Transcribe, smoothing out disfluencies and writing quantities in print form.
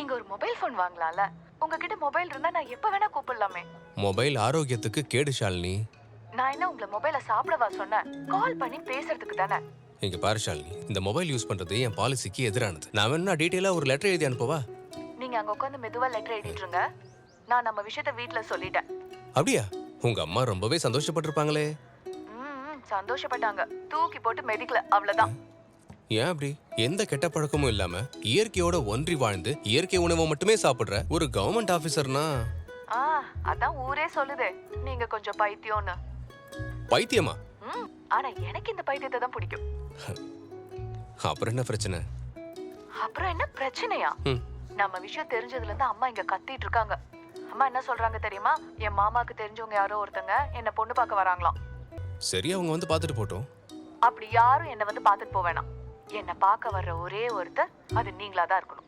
நீங்க ஒரு mobile phone வாங்கலாம்ல. உங்ககிட்ட மொபைல் இருந்தா நான் எப்ப வேணா கூப்பிடலாமே. மொபைல் ஆரோக்கியத்துக்கு கேடு ஷாலினி. நான் என்ன உங்களை மொபைல சாப்பிடவா சொன்னேன்? கால் பண்ணி பேசுறதுக்கு தானே. இங்க பாரு ஷாலினி, இந்த மொபைல் யூஸ் பண்றது என் பாலிசிக்கு எதிரானது. நான் வேணா டீட்டெயிலா ஒரு லெட்டர் எழுதி அனுப்பவா? நீங்க அங்க உட்காந்து மெதுவா லெட்டர் எழுதிட்டு இருங்க. நான் நம்ம விஷயத்த வீட்ல சொல்லிட்டேன். அப்படியா? உங்க அம்மா ரொம்பவே சந்தோஷப்பட்டிருப்பாங்களே. சந்தோஷப்பட்டாங்க. தூக்கி போட்டு மெதிக்கல, அவ்வளவுதான். ஏன் அப்படி? எந்த கெட்ட பழக்கமும் இல்லாம இயற்கையோட ஒன்றி வாழ்ந்து இயற்கை உணவை மட்டுமே சாப்பிடுற ஒரு கவர்மெண்ட் ஆபீசர்னா அதான் ஊரே சொல்லுதே நீங்க கொஞ்சம் பைத்தியம்னு. பைத்தியமா? ஆனா எனக்கு இந்த பைத்தியத்தை தான் பிடிக்கும். அப்புறம் என்ன பிரச்சனை? அப்புறம் என்ன பிரச்சனையா? நம்ம விஷயம் தெரிஞ்சதுல இருந்து அம்மா இங்க கத்திட்டு இருக்காங்க. அம்மா என்ன சொல்றாங்க தெரியுமா? என் மாமாக்கு தெரிஞ்சவங்க யாரோ ஒருத்தங்க என்ன பொண்ணு பார்க்க வராங்களாம். சரி, அவங்க வந்து பாத்துட்டு போட்டோம். அப்படி யாரும் என்ன வந்து பாத்துட்டு போவேணாம். என்ன பார்க்க வர்ற ஒரே ஒருத்தர் அது நீங்களா தான் இருக்கணும்.